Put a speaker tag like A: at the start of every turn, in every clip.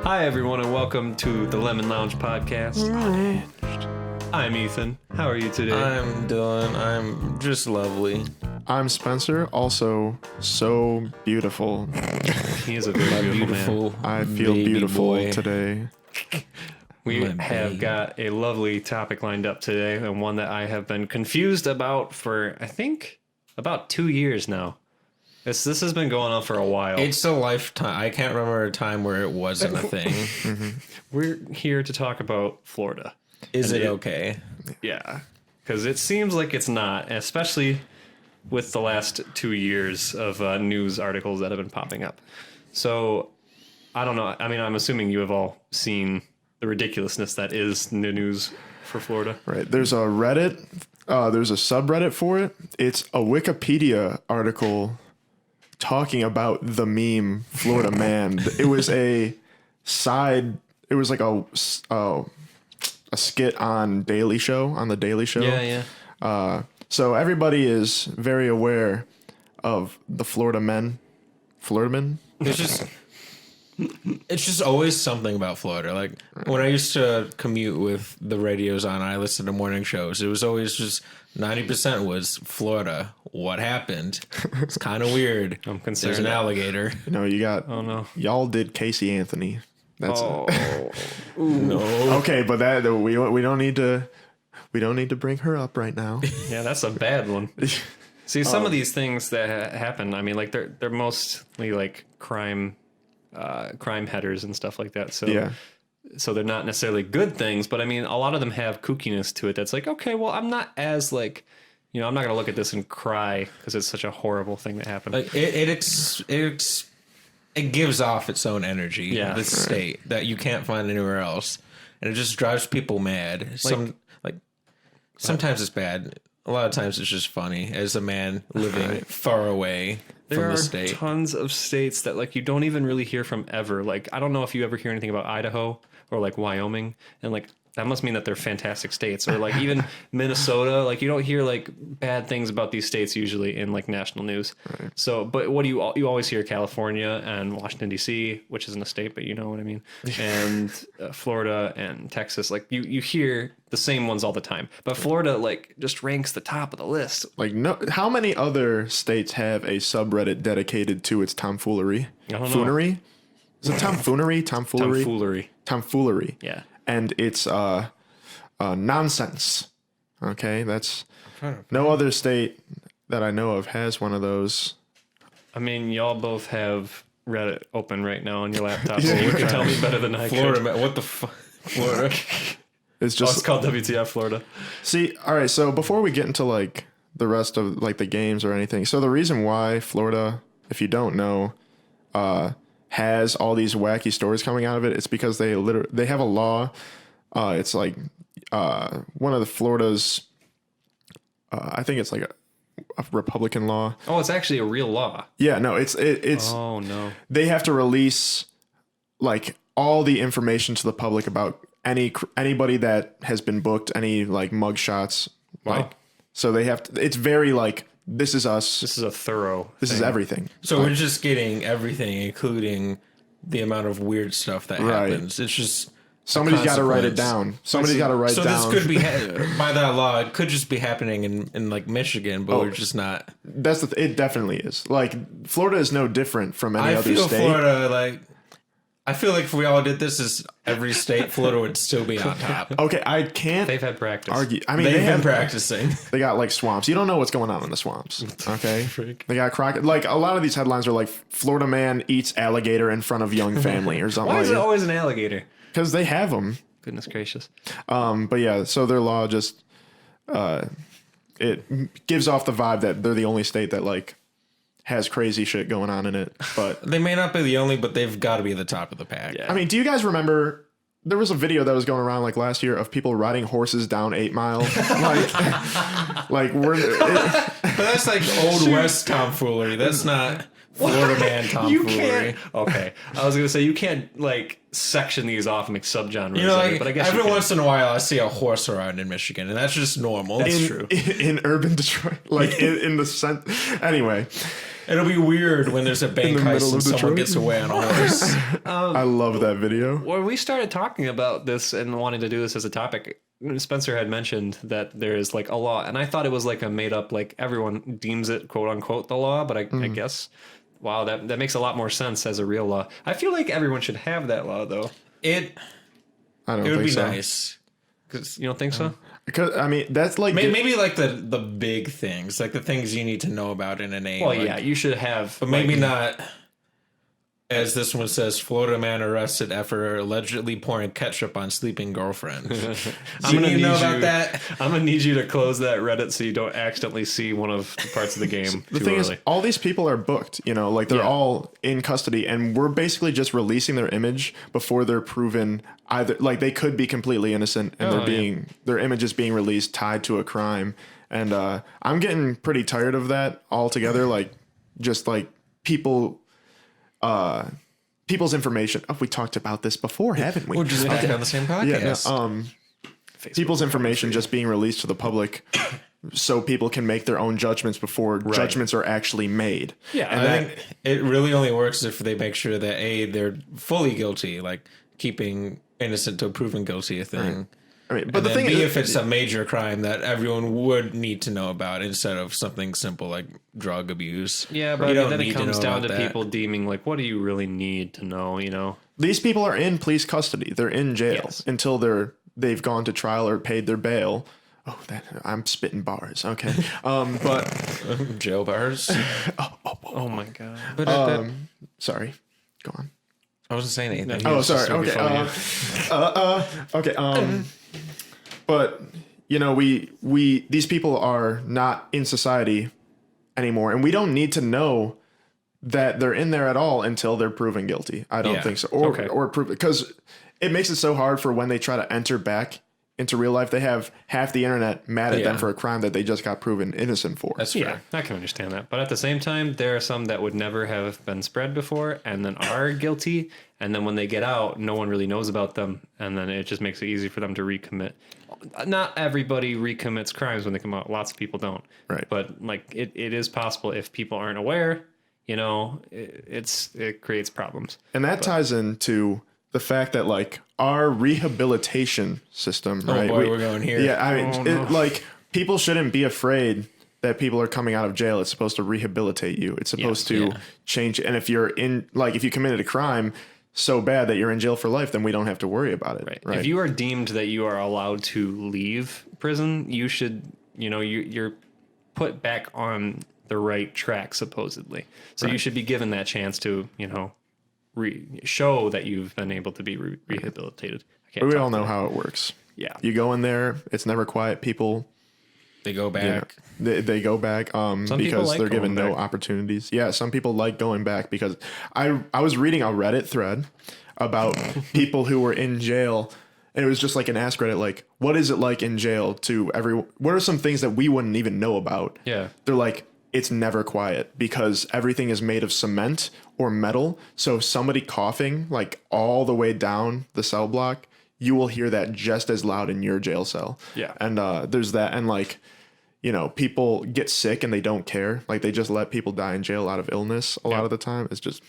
A: Hi, everyone, and welcome to the Lemon Lounge podcast. I'm Ethan. How are you today?
B: I'm just lovely.
C: I'm Spencer, also so beautiful.
A: He is a very beautiful man.
C: I feel beautiful
B: boy.
C: today.
A: We
B: My
A: have
B: babe.
A: got a lovely topic lined up today, and one that I have been confused about for, I think, about 2 years now. This has been going on for a while.
B: It's a lifetime. I can't remember a time where it wasn't a thing.
A: We're here to talk about Florida.
B: Is
A: And
B: it okay?
A: Yeah, because it seems like it's not, especially with the last 2 years of news articles that have been popping up. So, I don't know. I mean, I'm assuming you have all seen the ridiculousness that is the news for Florida.
C: Right. There's a Reddit, there's a subreddit for it. It's a Wikipedia article talking about the meme Florida Man. It was a skit on Daily Show, on the Daily Show.
A: Yeah.
C: So everybody is very aware of the Florida Men. Florida Men?
B: It's just always something about Florida. Like when I used to commute with the radios on, I listened to morning shows. It was always just 90% was Florida. What happened? It's kind of weird.
A: I'm concerned.
B: There's an alligator.
C: You know, you got.
A: Oh, no.
C: Y'all did Casey Anthony. That's
B: No.
C: okay, but that we don't need to bring her up right now.
A: Yeah, that's a bad one. See, some of these things that happen, I mean, like they're mostly like crime headers and stuff like that. So
C: Yeah.
A: So they're not necessarily good things, but I mean, a lot of them have kookiness to it. That's like, okay, well, I'm not as like, you know, I'm not gonna look at this and cry because it's such a horrible thing that happened.
B: Like it gives off its own energy.
A: Yeah.
B: This state that you can't find anywhere else, and it just drives people mad. Sometimes it's bad. A lot of times it's just funny as a man living far away
A: There
B: from
A: are
B: the state.
A: tons of states that like you don't even really hear from ever. Like I don't know if you ever hear anything about Idaho or like Wyoming, and like that must mean that they're fantastic states. Or like even Minnesota, like you don't hear like bad things about these states usually in like national news. Right. So, but what do you always hear? California and Washington D.C., which isn't a state, but you know what I mean, and Florida and Texas. Like you hear the same ones all the time, but Florida like just ranks the top of the list.
C: Like no, how many other states have a subreddit dedicated to its tomfoolery?
A: I don't know.
C: Foonery? Is it tomfoolery? Tomfoolery?
A: Tomfoolery.
C: Tomfoolery.
A: Yeah.
C: And it's nonsense. Okay, that's no other state that I know of has one of those.
A: I mean, y'all both have Reddit open right now on your laptop, so you can tell me better than I
B: Florida,
A: could.
B: man, what the fuck? Florida.
C: It's
A: It's
C: just
A: called WTF Florida.
C: see. All right, so before we get into like the rest of like the games or anything, so the reason why Florida, if you don't know, has all these wacky stories coming out of it, it's because they have a law. It's like one of the Florida's. I think it's like a Republican law.
A: Oh, it's actually a real law.
C: Yeah, no, it's
A: Oh, no.
C: they have to release like all the information to the public about anybody that has been booked, any like mug shots.
A: Wow.
C: Like, so they have to, it's very like, this is us.
A: This is a thorough
C: This is
A: thing.
C: everything.
B: So we're just getting everything, including the amount of weird stuff that
C: Right.
B: happens. It's just
C: Somebody's got to write it
B: consequence.
C: down. Somebody's got to write
B: so
C: down.
B: this could be by that law. It could just be happening in like Michigan, but we're just not.
C: That's it. Definitely is. Like Florida is no different from any
B: I
C: other
B: feel
C: state.
B: Florida like. I feel like if we all did this as every state, Florida would still be on top.
C: Okay, I can't
A: They've had practice.
C: argue. I mean,
B: They've
C: they
B: been
C: have
B: practicing.
C: They got like swamps. You don't know what's going on in the swamps. Okay. They got like a lot of these headlines are like Florida man eats alligator in front of young family or something
A: Why is it
C: like that.
A: always an alligator?
C: Because they have them.
A: Goodness gracious.
C: But yeah, so their law just it gives off the vibe that they're the only state that like has crazy shit going on in it. But
B: They may not be the only, but they've got to be at the top of the pack.
A: Yeah.
C: I mean, do you guys remember? There was a video that was going around like last year of people riding horses down 8 Mile. like
B: But that's like old West tomfoolery. That's not Florida man
A: You
B: tomfoolery.
A: can't. Okay. I was going to say, you can't like section these off and make subgenres.
B: You know,
A: of it,
B: like
A: but I guess
B: every
A: you can.
B: once in a while, I see a horse around in Michigan, and that's just normal.
A: That's true.
C: in urban Detroit, like in the cent. Anyway,
B: It'll be weird when there's a bank
C: the middle
B: heist
C: of
B: and someone
C: Detroit.
B: gets away on a horse.
C: I love that video.
A: When we started talking about this and wanting to do this as a topic, Spencer had mentioned that there is like a law, and I thought it was like a made up, like everyone deems it quote unquote the law, but I guess, wow, that makes a lot more sense as a real law. I feel like everyone should have that law though.
B: It
C: I don't
B: would
C: think
B: be
C: so.
B: nice.
A: Because you don't think so?
C: Because I mean, that's like
B: Maybe like the big things, like the things you need to know about in a name.
A: Well,
B: like-
A: yeah, you should have,
B: but maybe not. As this one says, Florida man arrested after allegedly pouring ketchup on sleeping girlfriend.
A: I'm gonna
B: you
A: need
B: know
A: you,
B: about that?
A: I'm gonna need you to close that Reddit so you don't accidentally see one of the parts of the game
C: the
A: too
C: thing
A: early.
C: is, all these people are booked. You know, like they're
A: Yeah.
C: all in custody, and we're basically just releasing their image before they're proven either. Like they could be completely innocent, and
A: Oh, yeah.
C: their image is being released tied to a crime. And I'm getting pretty tired of that altogether. Like just like people. People's information. Oh, we talked about this before, haven't we?
B: We're just about to have the same podcast.
C: Yeah, no, people's information just being released to the public so people can make their own judgments before judgments are actually made.
A: Yeah,
C: And
B: I
C: that,
B: think it really only works if they make sure that they're fully guilty, like keeping innocent to proven guilty a thing.
C: I mean, but
B: And
C: the
B: then
C: thing
B: B,
C: is,
B: if it's a major crime that everyone would need to know about instead of something simple like drug abuse.
A: Yeah,
B: You
A: but
B: don't
A: then
B: need
A: it
B: to
A: comes
B: know
A: down
B: about
A: to
B: that.
A: people deeming like, what do you really need to know? You know,
C: these people are in police custody. They're in jail
A: Yes.
C: until they've gone to trial or paid their bail. Oh, I'm spitting bars. Okay, but
B: Jail bars.
A: oh my god.
B: But
C: sorry, go on.
B: I wasn't saying anything.
C: Oh,
A: It's just
C: sorry.
A: gonna be
C: Okay.
A: funny.
C: Okay. But you know, we these people are not in society anymore, and we don't need to know that they're in there at all until they're proven guilty. I don't
B: Yeah.
C: think so, or
A: Okay.
C: or prove because it makes it so hard for when they try to enter back into real life. They have half the internet mad at them
B: Yeah.
C: for a crime that they just got proven innocent for.
B: That's
A: Yeah,
B: fair.
A: I can understand that. But at the same time, there are some that would never have been spread before and then are guilty. And then when they get out, no one really knows about them. And then it just makes it easy for them to recommit. Not everybody recommits crimes when they come out. Lots of people don't.
C: Right.
A: But like it is possible if people aren't aware, you know, it creates problems.
C: And that ties into the fact that like our rehabilitation system, right?
B: boy, we're going here.
C: Yeah, I mean, like people shouldn't be afraid that people are coming out of jail. It's supposed to rehabilitate you. It's supposed to
B: yeah.
C: change. And if you're in, like, if you committed a crime so bad that you're in jail for life, then we don't have to worry about it. Right.
A: If you are deemed that you are allowed to leave prison, you should, you know, you're put back on the right track, supposedly. So you should be given that chance to, you know, show that you've been able to be rehabilitated. I can't
C: But we
A: talk
C: all know
A: to
C: how it works.
A: Yeah.
C: You go in there, it's never quiet. People,
B: They go
C: you know,
B: back.
C: they go back
A: people
C: because
A: like
C: they're given
A: going
C: no
A: back.
C: opportunities. Yeah, some people like going back because I was reading a Reddit thread about people who were in jail, and it was just like an Ask Reddit, like, what is it like in jail to everyone? What are some things that we wouldn't even know about?
A: Yeah.
C: They're like, it's never quiet because everything is made of cement or metal. So somebody coughing like all the way down the cell block, you will hear that just as loud in your jail cell.
A: Yeah.
C: And there's that. And like, you know, people get sick and they don't care. Like they just let people die in jail out of illness a lot of the time. It's just,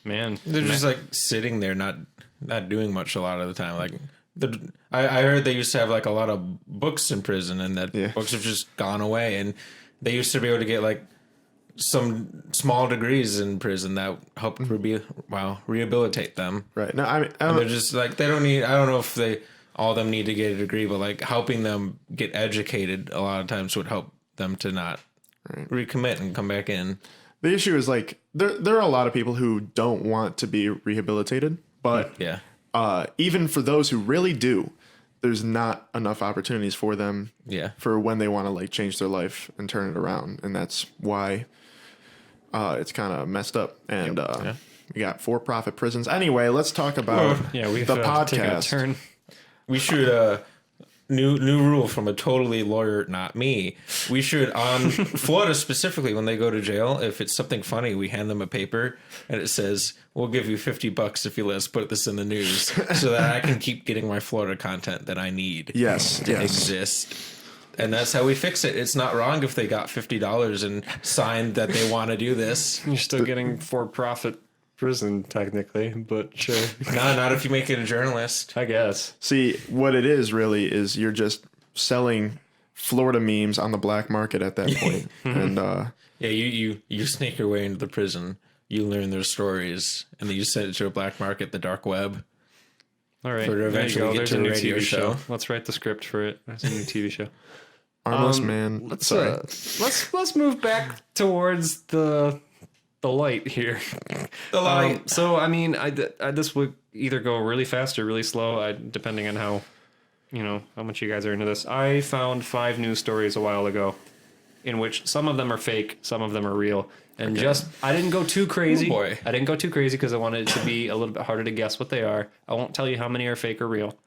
A: Man.
B: They're just like sitting there, not doing much a lot of the time. Like I heard they used to have like a lot of books in prison, and that
C: Yeah.
B: books have just gone away. And they used to be able to get like some small degrees in prison that helped rehabilitate them.
C: right. No, I mean, I
B: And they're
C: don't,
B: just like they don't need. I don't know if they all of them need to get a degree, but like helping them get educated a lot of times would help them to not recommit and come back in.
C: the issue is like, there are a lot of people who don't want to be rehabilitated, but
B: Yeah.
C: even for those who really do, there's not enough opportunities for them
B: Yeah.
C: for when they want to like change their life and turn it around. And that's why it's kind of messed up. And we got for-profit prisons. Anyway, let's talk about
A: Yeah, we've
C: the
A: taken a
C: podcast.
A: turn.
B: We should new rule from a totally lawyer, not me. We should on Florida specifically when they go to jail, if it's something funny, we hand them a paper and it says, "We'll give you $50 if you let us put this in the news," so that I can keep getting my Florida content that I need
C: Yes,
B: to
C: yes.
B: exist. And that's how we fix it. It's not wrong if they got $50 and signed that they want to do this.
A: You're still getting for-profit prison, technically, but sure.
B: No, not if you make it a journalist.
A: I guess.
C: See, what it is really is you're just selling Florida memes on the black market at that point. And
B: Yeah, you sneak your way into the prison. You learn their stories, and then you send it to a black market, the dark web.
A: All right.
B: For to
A: There you
B: eventually
A: go.
B: get
A: There's
B: to
A: a
B: a
A: new
B: radio
A: TV
B: show.
A: show. Let's write the script for it. That's a new TV show.
C: Armless Man. Sorry.
A: Let's move back towards the light here.
B: The light.
A: So I mean, this would either go really fast or really slow, depending on how much you guys are into this. I found 5 news stories a while ago, in which some of them are fake, some of them are real, and I didn't go too crazy.
B: Oh boy.
A: I didn't go too crazy because I wanted it to be a little bit harder to guess what they are. I won't tell you how many are fake or real.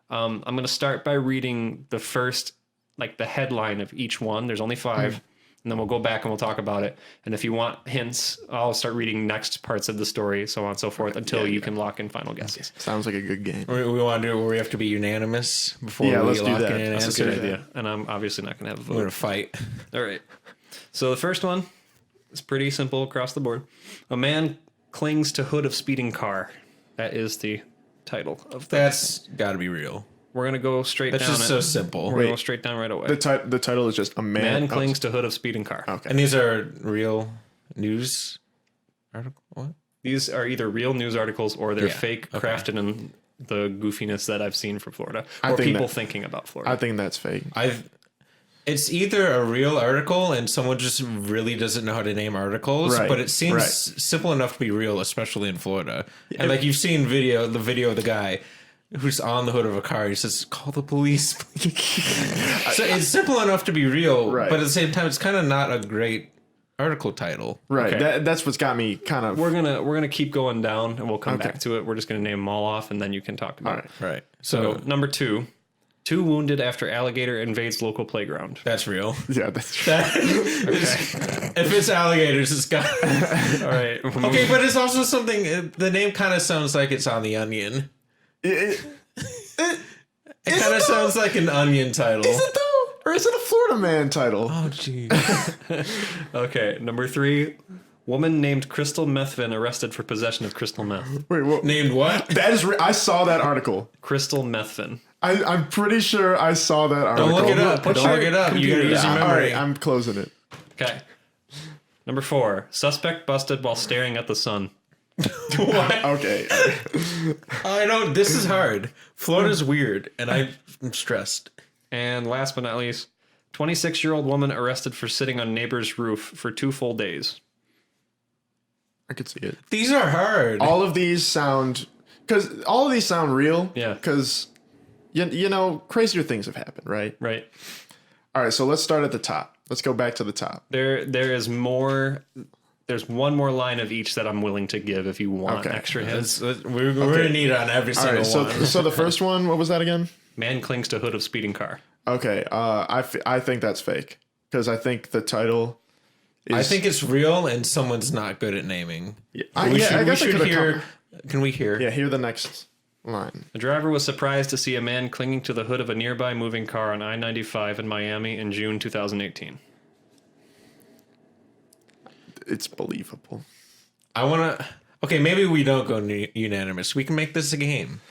A: I'm going to start by reading the first, like the headline of each one. There's only 5. And then we'll go back and we'll talk about it. And if you want hints, I'll start reading next parts of the story, so on and so forth, until you can lock in final guesses.
C: Sounds like a good game.
B: We want to do it where we have to be unanimous before
C: Yeah,
B: we
C: let's do
B: lock
C: that.
B: in an
C: That's a
B: answer.
C: good
A: Idea. And I'm obviously not going to have a
B: We're
A: vote.
B: gonna fight.
A: All right. So the first one is pretty simple across the board. A man clings to hood of speeding car. That is the title of the.
B: That's got to be real.
A: We're going to go straight
B: That's
A: down.
B: just
A: it.
B: so simple.
A: We're going to go straight down right away.
C: The title is just a
A: Man
C: man.
A: clings to hood of speeding car.
C: Okay.
B: And these are real news article. What?
A: These are either real news articles or they're
B: Yeah,
A: fake,
B: okay.
A: crafted in the goofiness that I've seen from Florida,
C: I
A: or
C: think
A: people
C: that-
A: thinking about Florida.
C: I think that's fake.
B: It's either a real article and someone just really doesn't know how to name articles,
C: Right,
B: but it seems
C: right.
B: simple enough to be real, especially in Florida. And like you've seen the video of the guy who's on the hood of a car. He says, "Call the police." So it's simple enough to be real,
C: Right.
B: but at the same time, it's kind of not a great article title.
C: Right.
A: Okay.
C: That's what's got me kind of.
A: we're gonna keep going down, and we'll come back to it. We're just gonna name them all off, and then you can talk about
C: All
A: it.
C: right.
B: Right.
A: So
B: So
A: number 2, 2 wounded after alligator invades local playground.
B: that's real.
C: Yeah. That's
B: If it's alligators, it's got.
A: All right.
B: Okay, but it's also something. The name kind of sounds like it's on the Onion.
C: it,
B: It kind of sounds like an Onion title.
C: is it though, or is it a Florida Man title?
B: Oh, gee.
A: Okay. Number 3, woman named Crystal Methvin arrested for possession of crystal meth.
C: Wait, what?
B: Named what?
C: That is. I saw that article.
A: Crystal Methvin.
C: I'm pretty sure I saw that article.
B: Don't look it up.
A: Put
B: Don't
A: your
B: look it up. You gotta
A: computer
B: use your
A: down.
C: All
B: memory.
C: right, I'm closing it.
A: Okay. Number 4, suspect busted while staring at the sun.
B: What?
C: Okay.
B: I don't. This is hard. Florida's weird, and I'm stressed.
A: And last but not least, 26-year-old woman arrested for sitting on neighbor's roof for 2 full days.
C: I could see it.
B: These are hard.
C: All of these sound real.
A: Yeah.
C: Because you know, crazier things have happened, right?
A: Right.
C: All right. So let's start at the top. Let's go back to the top.
A: There is more. There's one more line of each that I'm willing to give if you want
C: Okay.
A: extra hints.
B: We're gonna need on every
C: All
B: single
C: right. So
B: one.
C: so the first one, what was that again?
A: Man clings to hood of speeding car.
C: Okay. I think that's fake because I think the title. Is,
B: I think it's real, and someone's not good at naming.
C: I
B: We
C: guess I
B: should
C: could've
B: hear. Can we hear?
C: Yeah. Hear the next line.
A: The driver was surprised to see a man clinging to the hood of a nearby moving car on I-95 in Miami in June 2018.
C: It's believable.
B: I want to. Okay, maybe we don't go unanimous. We can make this a game.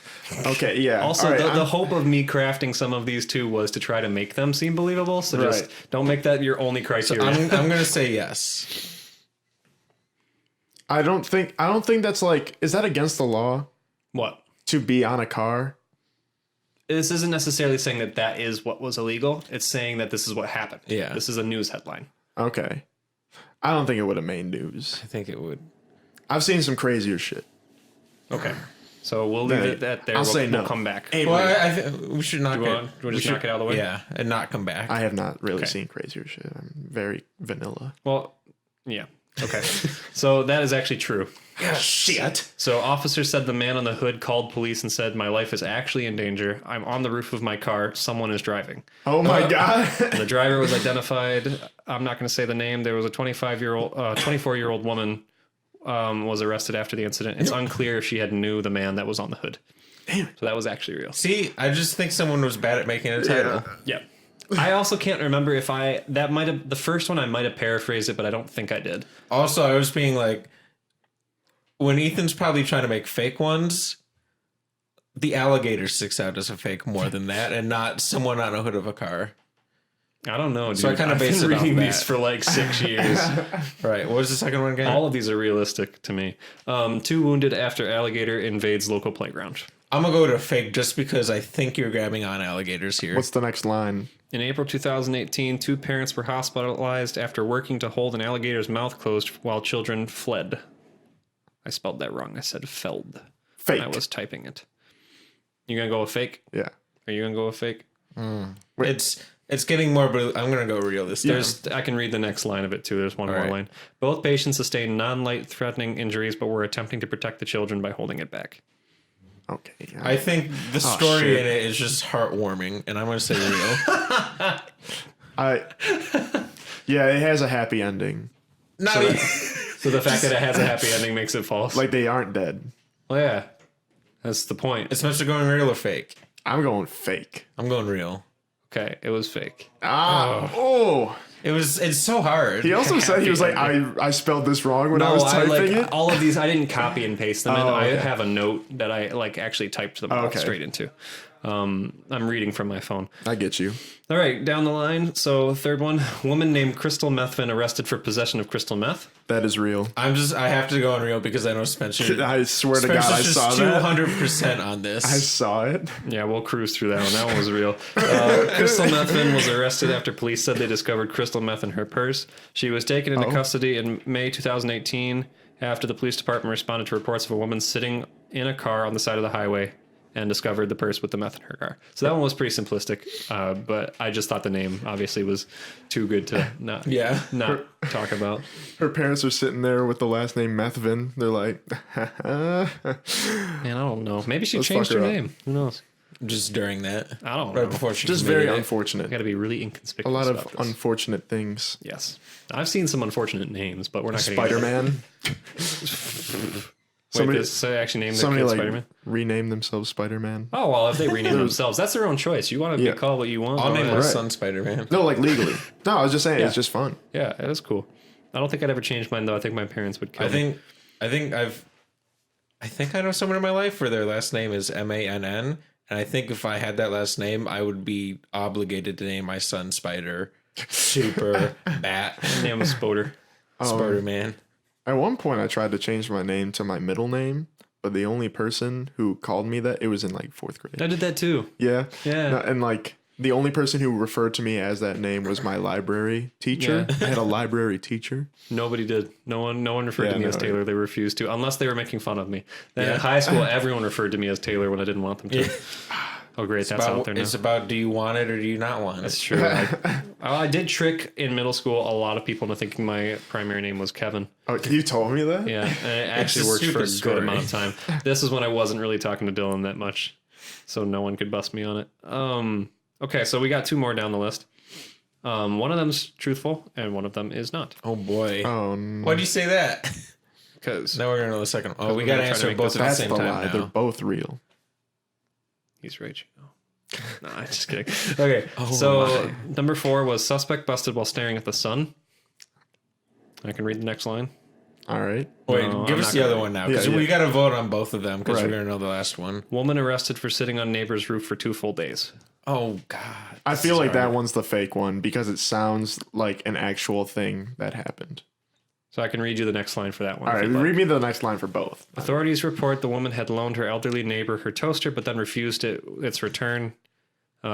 C: Okay. Yeah.
A: Also,
C: All right,
A: the
C: I'm-
A: hope of me crafting some of these too was to try to make them seem believable. So just
C: Right.
A: don't make that your only criteria.
B: I'm gonna say yes.
C: I don't think that's like. Is that against the law
A: What?
C: to be on a car?
A: This isn't necessarily saying that that is what was illegal. It's saying that this is what happened.
B: Yeah.
A: This is a news headline.
C: Okay. I don't think it would have made news.
B: I think it would.
C: I've seen some crazier shit.
A: Okay. So we'll leave it at there.
C: I'll say no.
A: We'll come back.
C: Hey,
B: Well,
C: wait,
B: I think we should knock
A: Do you
B: it.
A: want to just knock it out of the way?
B: Yeah, and not come back.
C: I have not really
A: Okay.
C: seen crazier shit. I'm very vanilla.
A: Well, yeah. Okay. So that is actually true.
C: Shit.
A: So officers said the man on the hood called police and said, "My life is actually in danger. I'm on the roof of my car. Someone is driving."
C: Oh my god.
A: The driver was identified. I'm not going to say the name. There was a 24-year-old woman was arrested after the incident. It's unclear if she had knew the man that was on the hood.
C: Damn.
A: So that was actually real.
B: See, I just think someone was bad at making a title.
A: Yeah. I also can't remember if the first one I might have paraphrased it, but I don't think I did.
B: Also, I was being like, when Ethan's probably trying to make fake ones, the alligator sticks out as a fake more than that, and not someone on a hood of a car.
A: I don't know, dude.
B: So I kinda
A: I've
B: based
A: been
B: it off
A: reading
B: that.
A: these for like 6 years.
B: Right. What was the second one again?
A: All of these are realistic to me. 2 wounded after alligator invades local playground.
B: I'm gonna go to fake just because I think you're grabbing on alligators here.
C: What's the next line?
A: In April 2018, 2 parents were hospitalized after working to hold an alligator's mouth closed while children fled. I spelled that wrong. I said felled.
C: Fake.
A: I was typing it. You gonna go with fake?
C: Yeah.
A: Are you gonna go with fake?
B: It's getting more, but I'm gonna go realistic.
A: I can read the next line of it too. There's one more
B: right.
A: line. Both patients sustained non-life-threatening injuries, but were attempting to protect the children by holding it back.
C: Okay. Yeah.
B: I think the story
C: shit.
B: in it is just heartwarming, and I'm gonna say real.
C: Yeah, it has a happy ending.
B: Not even.
A: So the fact that it has a happy ending makes it false.
C: Like they aren't dead.
A: Well, yeah, that's the point.
B: It's supposed to going real or fake.
C: I'm going fake.
B: I'm going real.
A: Okay, it was fake.
C: Oh.
B: It's so hard.
C: He also said he was like, I spelled this wrong when I was typing it.
A: all of these. I didn't copy and paste them in.
C: Oh,
A: I
C: okay.
A: have a note that I like actually typed them all
C: Okay.
A: straight into. I'm reading from my phone.
C: I get you.
A: All right, down the line. So third one, woman named Crystal Methvin arrested for possession of crystal meth.
C: That is real.
B: I have to go on real because I know Spencer.
C: I swear to God, I
B: Spencer's
C: saw
B: just
C: that.
B: 200% on this.
C: I saw it.
A: Yeah, we'll cruise through that one. That one was real. Crystal Methvin was arrested after police said they discovered crystal meth in her purse. She was taken into custody in May 2018 after the police department responded to reports of a woman sitting in a car on the side of the highway and discovered the purse with the meth in her car. So that one was pretty simplistic, but I just thought the name obviously was too good to not talk about.
C: Her parents are sitting there with the last name Methvin. They're like,
A: Man, I don't know. Maybe she
C: Let's
A: changed
C: fuck
A: her
C: her up.
A: name. Who knows?
B: Just during that.
A: I don't
B: Right
A: know.
B: before she
C: just
B: committed
C: very
B: it.
C: unfortunate.
A: Got to be really inconspicuous.
C: A lot of
A: about this.
C: unfortunate things.
A: Yes, I've seen some unfortunate names, but we're not going to.
C: Spider-Man.
A: Wait, this actually named their
C: Somebody
A: kid
C: like
A: Spider-Man?
C: renamed themselves Spider-Man.
A: Oh, well, if they rename themselves, that's their own choice. You want to
C: Yeah.
A: be called what you want.
B: I'll
A: go
B: name
A: ahead.
B: my
C: Right.
B: son Spider-Man.
C: No, like legally. No, I was just saying
A: Yeah.
C: it's just fun.
A: Yeah, it is cool. I don't think I'd ever change mine, though. I think my parents would kill me.
B: I think I know someone in my life where their last name is Mann, and I think if I had that last name, I would be obligated to name my son Spider, Super, Bat,
A: Name him Spoder.
B: Spider-Man.
C: At one point, I tried to change my name to my middle name, but the only person who called me that, it was in like 4th grade.
A: I did that, too.
C: Yeah.
A: Yeah.
C: No, and like the only person who referred to me as that name was my library teacher.
A: Yeah.
C: I had a library teacher.
A: Nobody did. No one referred to me as
C: no.
A: Taylor. They refused to, unless they were making fun of me. Then
B: Yeah.
A: in high school, everyone referred to me as Taylor when I didn't want them to. Oh, great. That's out there now.
B: It's about do you want it or do you not want
A: That's
B: it?
A: true. I did trick in middle school a lot of people into thinking my primary name was Kevin.
C: Oh, you told me that?
A: Yeah, and it actually
B: a
A: worked for a
B: stupid
A: good
B: story.
A: amount of time. This is when I wasn't really talking to Dylan that much, so no one could bust me on it. Okay, so we got 2 more down the list. One of them's truthful, and one of them is not.
B: Oh boy.
C: Oh, no.
B: Why'd you say that?
A: Because
B: Now we're gonna know the second one. Oh, we
A: we're
B: gotta
A: gonna try to
B: answer
A: make
B: both
A: this
B: at the
C: That's
B: same
C: the
B: time
C: lie.
B: now.
C: They're both real.
A: he's right. No, I'm just kidding. Okay, so number 4 was suspect busted while staring at the sun. I can read the next line.
C: All right.
B: Wait,
A: No,
B: give
A: I'm
B: us
A: not
B: the
A: gonna
B: other one now because
C: Yeah,
B: we
C: yeah.
B: got to vote on both of them because
C: Right.
B: we're gonna know the last one.
A: Woman arrested for sitting on neighbor's roof for 2 full days.
B: Oh God,
C: I feel like
B: Sorry.
C: that one's the fake one because it sounds like an actual thing that happened.
A: So I can read you the next line for that one.
C: All
A: if
C: right,
A: you'd like.
C: read me the next line for both.
A: Authorities report the woman had loaned her elderly neighbor her toaster, but then refused its return.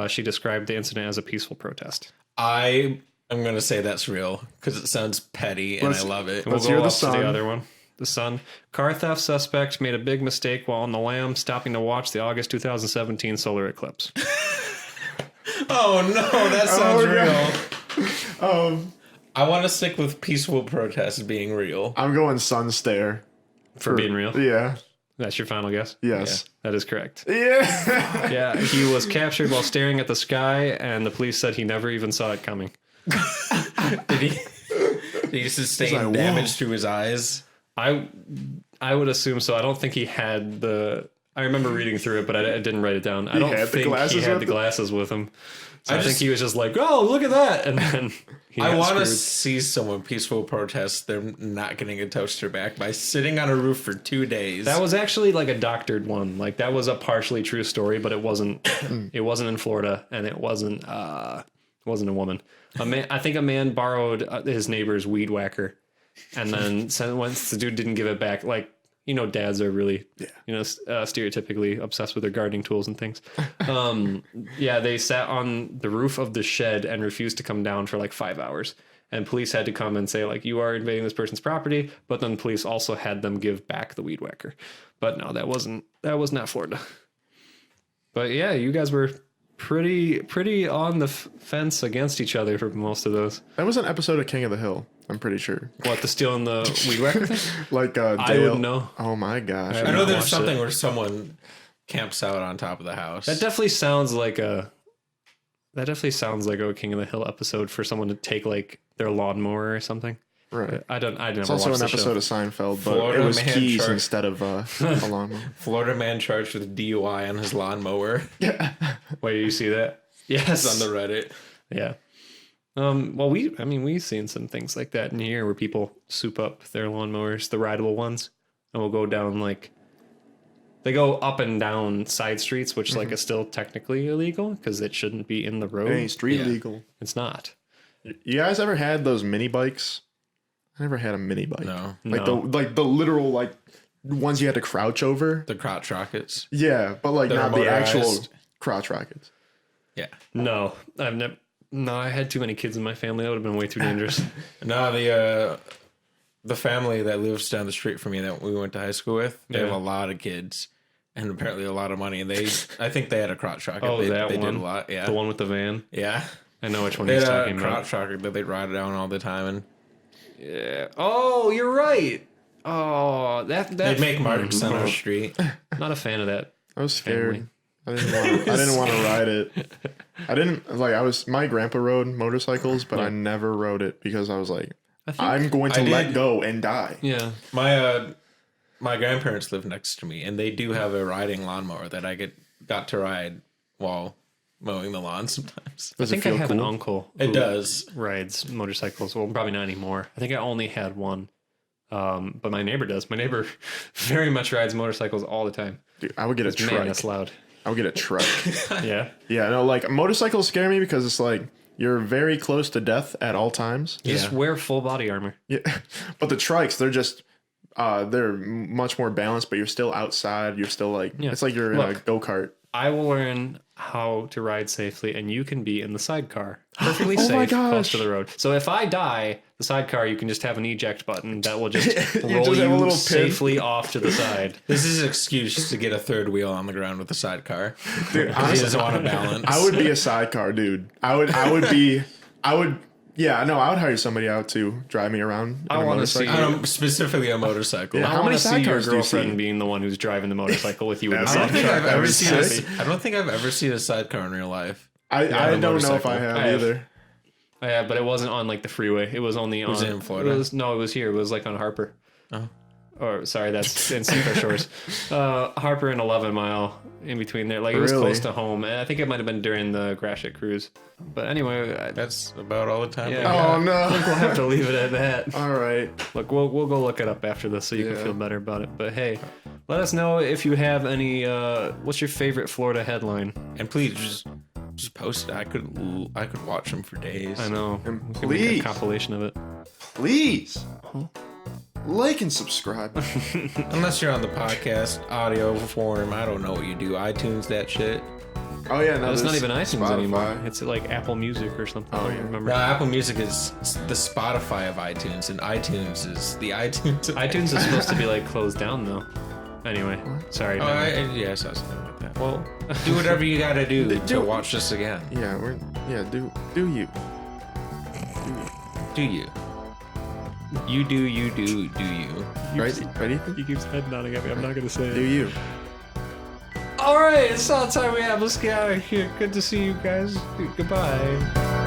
A: She described the incident as a peaceful protest.
B: I am gonna say that's real because it sounds petty and
C: Let's-
B: I love it.
A: We'll
C: Let's
A: go
C: hear the
A: up to
C: sun.
A: the other one. The Sun. Car theft suspect made a big mistake while on the lam, stopping to watch the August 2017 solar eclipse.
B: Oh no, that sounds
C: Oh,
B: real. I want to stick with peaceful protests being real.
C: I'm going sun stare.
A: For being real.
C: Yeah.
A: That's your final guess?
C: Yes.
A: That is correct.
C: Yeah.
A: Yeah, he was captured while staring at the sky, and the police said he never even saw it coming.
B: Did he sustain
C: like,
B: damage
C: whoa.
B: through his eyes?
A: I would assume so. I don't think he had the. I remember reading through it, but I didn't write it down. I don't
C: had the
A: think he
C: glasses
A: had
C: with
A: the
C: him?
A: glasses with him. So I think
B: just-
A: he was just like, "Oh, look at that!" And then
B: I
A: got
B: want to
A: screwed.
B: see someone peaceful protest them not getting a toaster back by sitting on a roof for 2 days.
A: That was actually like a doctored one. Like that was a partially true story, but it wasn't. It wasn't in Florida, and it wasn't a woman. I think a man borrowed his neighbor's weed whacker, and then once the dude didn't give it back, like dads are really stereotypically obsessed with their gardening tools and things. They sat on the roof of the shed and refused to come down for like 5 hours. And police had to come and say, like, you are invading this person's property. But then police also had them give back the weed whacker. But no, that was not Florida. But yeah, you guys were pretty on the fence against each other for most of those.
C: That was an episode of King of the Hill. I'm pretty sure.
A: What, the stealing the weed whacker thing?
C: Like Dale.
A: I wouldn't know.
C: Oh my gosh.
B: I know there's
A: watched
B: something
A: it.
B: where someone camps out on top of the house.
A: That definitely sounds like a King of the Hill episode for someone to take like their lawnmower or something.
C: Right.
A: I never
C: It's also
A: watched
C: an
A: the
C: episode
A: show.
C: of Seinfeld, but
B: Florida
C: it was
B: man
C: keys
B: chart.
C: instead of a lawnmower.
B: Florida man charged with DUI on his lawnmower.
A: Wait, you see that? Yes.
B: It's on the Reddit.
A: Yeah. Well, we've seen some things like that in here where people soup up their lawnmowers, the rideable ones, and will go down like they go up and down side streets, which like is still technically illegal because it shouldn't be in the road.
C: It ain't street
B: Yeah.
C: legal.
A: It's not.
C: You guys ever had those mini bikes? I never had a mini bike.
B: No.
C: Like the literal like ones you had to crouch over.
B: The crotch rockets.
C: Yeah, but like
B: They're
C: not the actual
B: motorized.
C: crotch rockets.
B: Yeah.
A: No, I've never. No, I had too many kids in my family. That would have been way too dangerous.
B: No, the family that lives down the street from me that we went to high school with, they have
A: Yeah.
B: a lot of kids and apparently a lot of money. And I think they had a crotch rocket.
A: Oh,
B: they
A: that
B: did
A: one?
B: a lot. Yeah.
A: The one with the van.
B: Yeah.
A: I know which one
B: They
A: he's
B: had
A: talking
B: a
A: about.
B: crotch rocket that they'd ride down all the time. And
A: Yeah. Oh, you're right. Oh, that
B: they'd make marks on our street.
A: Not a fan of that.
C: I was scared.
A: Family.
C: I didn't want to ride it. I didn't like. My grandpa rode motorcycles, but I never rode it because I was like, I'm going to
B: I
C: let
B: did-
C: go and die.
A: Yeah.
B: My grandparents live next to me, and they do have a riding lawnmower that I got to ride while mowing the lawn sometimes.
A: I think I
C: feel
A: have an
C: cool?
A: uncle
B: It
A: who
B: does.
A: rides motorcycles. Well, probably not anymore. I think I only had one. But my neighbor does. My neighbor very much rides motorcycles all the time.
C: Dude, I would get a
A: Man,
C: truck.
A: that's loud.
C: I would get a truck.
A: Yeah.
C: Yeah, no, like motorcycles scare me because it's like you're very close to death at all times.
A: You just wear full body armor.
C: Yeah, but the trikes, they're just they're much more balanced, but you're still outside. You're still like it's like you're in a
A: Look.
C: go kart.
A: I will learn how to ride safely, and you can be in the sidecar. Perfectly
C: Oh my
A: safe, close
C: gosh.
A: to the road. So if I die, the sidecar, you can just have an eject button that will just roll
C: just have a
A: you
C: little pin.
A: safely off to the side.
B: This is an excuse to get a third wheel on the ground with a sidecar.
C: Dude,
B: He
C: honestly,
B: doesn't want to balance.
C: I would be a sidecar dude. I would hire somebody out to drive me around.
A: I
C: in a
A: wanna see
C: motorcycle.
B: Specifically a motorcycle.
C: Yeah.
A: I
C: How
A: want
C: many
A: to see your
C: sidecars do you see?
A: girlfriend being the one who's driving the motorcycle with you in the
C: That's
B: I don't think
A: sidecar.
B: I've ever
C: That'd be
B: seen.
C: sick.
B: I don't think I've ever seen a sidecar in real life.
C: I
B: a
C: don't know if
B: motorcycle.
C: I have
A: I have.
C: either.
A: Yeah, but it wasn't on like the freeway. It was only on.
B: Was it in Florida?
A: It was here. It was like on Harper.
B: Oh.
A: Or sorry, that's in Seaford Shores. Harper and 11 Mile in between there. Like it was
C: Really?
A: close to home. And I think it might have been during the Gratiot cruise. But anyway,
B: That's about all the time.
A: Yeah.
B: we got.
C: Oh no!
A: we'll have to leave it at that.
C: All right.
A: Look, we'll go look it up after this so you can
C: Yeah.
A: feel better about it. But hey, let us know if you have any. What's your favorite Florida headline?
B: And please just post it. I could watch them for days.
A: I know.
C: And
A: We can make a
C: please.
A: compilation of it.
C: Please like and subscribe.
B: Unless you're on the podcast audio form, I don't know what you do. iTunes that shit.
C: Oh yeah, no,
A: It's not
C: there's
A: even iTunes
C: Spotify.
A: anymore. It's like Apple Music or something. I don't remember.
B: No, Apple Music is the Spotify of iTunes, and iTunes is the iTunes. Of
A: iTunes is supposed to be like closed down though. Anyway, sorry.
B: Oh,
A: never-
B: yeah, I saw something like that. Well, do whatever you gotta do to watch this again.
C: Yeah, do you?
B: Do you? You do you.
C: Right? Ready?
A: He keeps head nodding at me. I'm not gonna say
C: Do you?
A: All right, it's all the time we have. Let's get out of here. Good to see you guys. Goodbye.